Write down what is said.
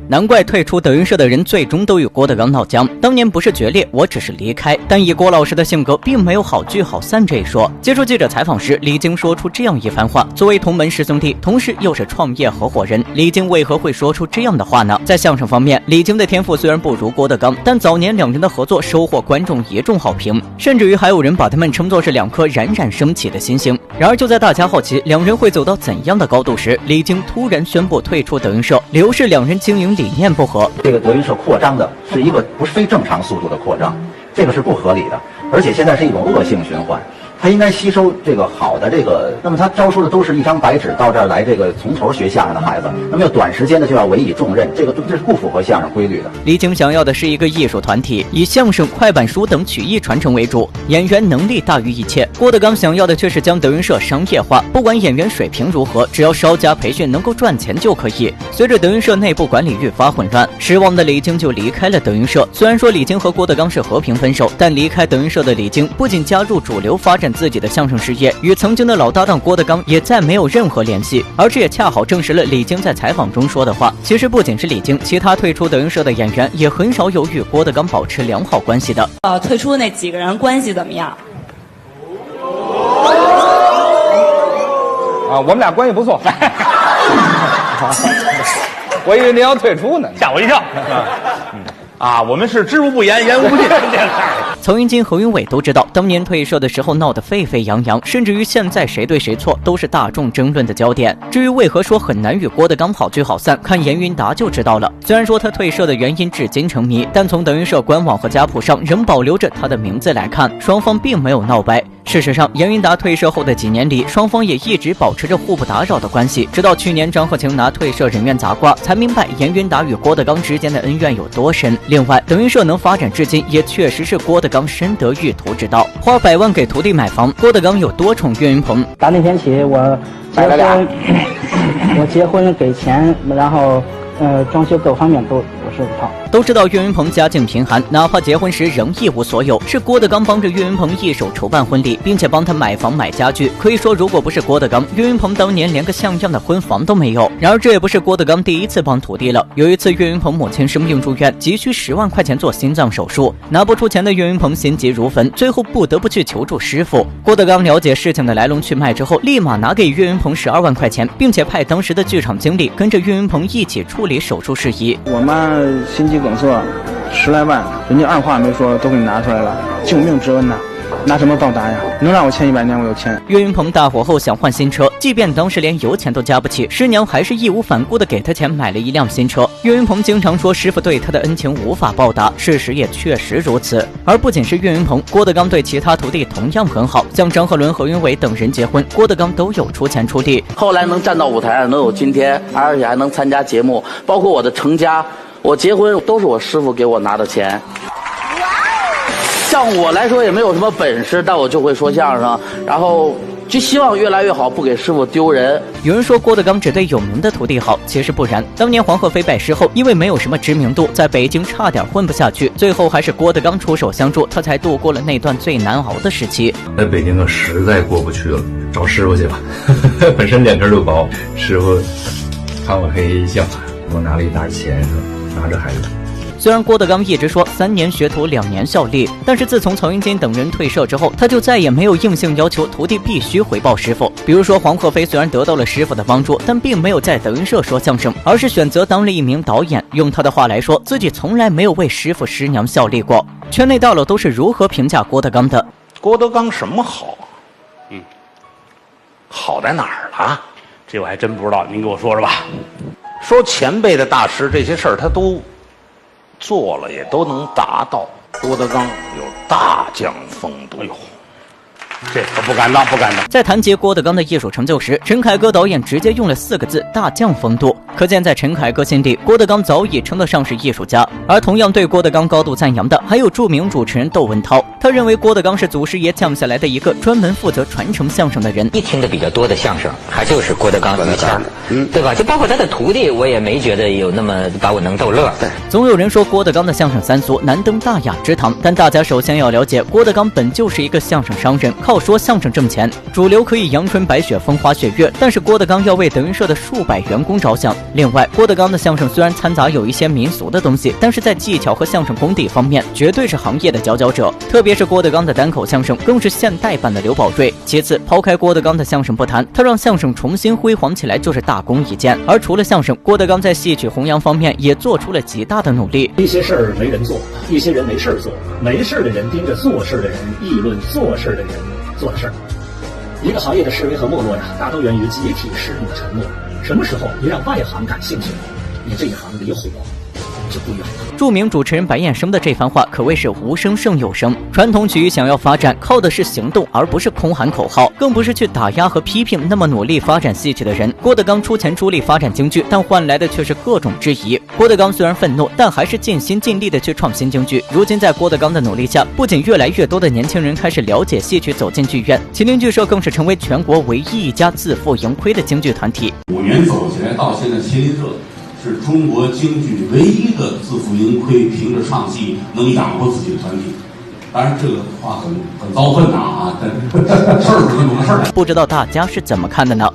难怪退出德云社的人最终都与郭德纲闹僵。当年不是决裂，我只是离开。但以郭老师的性格，并没有好聚好散这一说。接受记者采访时，李菁说出这样一番话：作为同门师兄弟，同时又是创业合伙人，李菁为何会说出这样的话呢？在相声方面，李菁的天赋虽然不如郭德纲，但早年两人的合作收获观众一众好评，甚至于还有人把他们称作是两颗冉冉升起的新星。然而就在大家好奇两人会走到怎样的高度时，李菁突然宣布退出德云社，理由是两人经营理念不合。这个德云社扩张的是一个不是非正常速度的扩张，这个是不合理的，而且现在是一种恶性循环。他应该吸收这个好的那么他招收的都是一张白纸到这儿来从头学相声的孩子，那么要短时间的就要委以重任，这是不符合相声规律的。李菁想要的是一个艺术团体，以相声、快板书等曲艺传承为主，演员能力大于一切。郭德纲想要的却是将德云社商业化，不管演员水平如何，只要稍加培训能够赚钱就可以。随着德云社内部管理愈发混乱，失望的李菁就离开了德云社。虽然说李菁和郭德纲是和平分手，但离开德云社的李菁不仅加入主流发展自己的相声事业，与曾经的老搭档郭德纲也再没有任何联系。而这也恰好证实了李菁在采访中说的话，其实不仅是李菁，其他退出德云社的演员也很少有与郭德纲保持良好关系的。退出的那几个人关系怎么样？我们俩关系不错。我以为您要退出呢，吓我一跳。我们是知无不言，言无不尽。曹云金、何云伟都知道，当年退社的时候闹得沸沸扬扬，甚至于现在谁对谁错都是大众争论的焦点。至于为何说很难与郭德纲好聚好散，看严云达就知道了。虽然说他退社的原因至今成谜，但从德云社官网和家谱上仍保留着他的名字来看，双方并没有闹掰。事实上，严云达退社后的几年里，双方也一直保持着互不打扰的关系。直到去年张鹤晴拿退社人员砸瓜，才明白严云达与郭德纲之间的恩怨有多深。另外，德云社能发展至今，也确实是郭德纲深得玉徒之道。花100万给徒弟买房，郭德纲有多宠岳云鹏？打那天起，我结婚给钱，然后装修各方面都是一套。都知道岳云鹏家境贫寒，哪怕结婚时仍一无所有，是郭德纲帮着岳云鹏一手筹办婚礼，并且帮他买房买家具。可以说，如果不是郭德纲，岳云鹏当年连个像样的婚房都没有。然而，这也不是郭德纲第一次帮徒弟了。有一次，岳云鹏母亲生病住院，急需10万块钱做心脏手术，拿不出钱的岳云鹏心急如焚，最后不得不去求助师傅。郭德纲了解事情的来龙去脉之后，立马拿给岳云鹏12万块钱，并且派当时的剧场经理跟着岳云鹏一起处理手术事宜。我妈心肌梗塞，10来万，人家二话没说都给你拿出来了，救命之恩呐！拿什么报答呀？能让我欠100年，我有钱。岳云鹏大火后想换新车，即便当时连油钱都加不起，师娘还是义无反顾地给他钱买了一辆新车。岳云鹏经常说师傅对他的恩情无法报答，事实也确实如此。而不仅是岳云鹏，郭德纲对其他徒弟同样很好，像张鹤伦、何云伟等人结婚，郭德纲都有出钱出力。后来能站到舞台上，能有今天，而且还能参加节目，包括我的成家。我结婚都是我师傅给我拿的钱。像我来说也没有什么本事，但我就会说相声，然后就希望越来越好，不给师傅丢人。有人说郭德纲只对有名的徒弟好，其实不然。当年黄鹤飞拜师后，因为没有什么知名度，在北京差点混不下去，最后还是郭德纲出手相助，他才度过了那段最难熬的时期。在北京实在过不去了，找师傅去吧。本身脸皮就薄，师傅看我黑一笑，我拿了一沓钱，拿着孩子。虽然郭德纲一直说3年学徒2年效力，但是自从曹云金等人退社之后，他就再也没有硬性要求徒弟必须回报师傅。比如说黄鹤飞虽然得到了师傅的帮助，但并没有在德云社说相声，而是选择当了一名导演。用他的话来说，自己从来没有为师傅师娘效力过。圈内大佬都是如何评价郭德纲的？郭德纲什么好？好在哪儿了？这我还真不知道，您给我说说吧。说前辈的大师这些事儿他都做了，也都能达到。郭德纲有大将风度。哎呦，这可不敢当，不敢当。在谈及郭德纲的艺术成就时，陈凯歌导演直接用了4个字：大将风度。可见在陈凯歌心里，郭德纲早已称得上是艺术家。而同样对郭德纲高度赞扬的，还有著名主持人窦文涛。他认为郭德纲是祖师爷降下来的一个专门负责传承相声的人。一听的比较多的相声，还就是郭德纲于谦，对吧？就包括他的徒弟，我也没觉得有那么把我能逗乐。总有人说郭德纲的相声三俗难登大雅之堂，但大家首先要了解，郭德纲本就是一个相声商人，靠要说相声挣钱，主流可以阳春白雪、风花雪月，但是郭德纲要为德云社的数百员工着想。另外，郭德纲的相声虽然掺杂有一些民俗的东西，但是在技巧和相声功底方面，绝对是行业的佼佼者。特别是郭德纲的单口相声，更是现代版的刘宝瑞。其次，抛开郭德纲的相声不谈，他让相声重新辉煌起来就是大功一件。而除了相声，郭德纲在戏曲弘扬方面也做出了极大的努力。一些事儿没人做，一些人没事做，没事的人盯着做事的人议论做事的人做的事儿。一个行业的式微和没落呀，大都源于集体势力的沉默。什么时候你让外行感兴趣，你这一行离火就不远了。著名主持人白燕生的这番话可谓是无声胜有声。传统曲艺想要发展，靠的是行动，而不是空喊口号，更不是去打压和批评那么努力发展戏曲的人。郭德纲出钱出力发展京剧，但换来的却是各种质疑。郭德纲虽然愤怒，但还是尽心尽力的去创新京剧。如今在郭德纲的努力下，不仅越来越多的年轻人开始了解戏曲，走进剧院，麒麟剧社更是成为全国唯一一家自负盈亏的京剧团体。5年走起来到现在，麒麟社是中国京剧唯一的自负盈亏，凭着唱戏能养活自己的团体。当然，这个话很遭恨呐啊，但事儿是这么个事儿。不知道大家是怎么看的呢？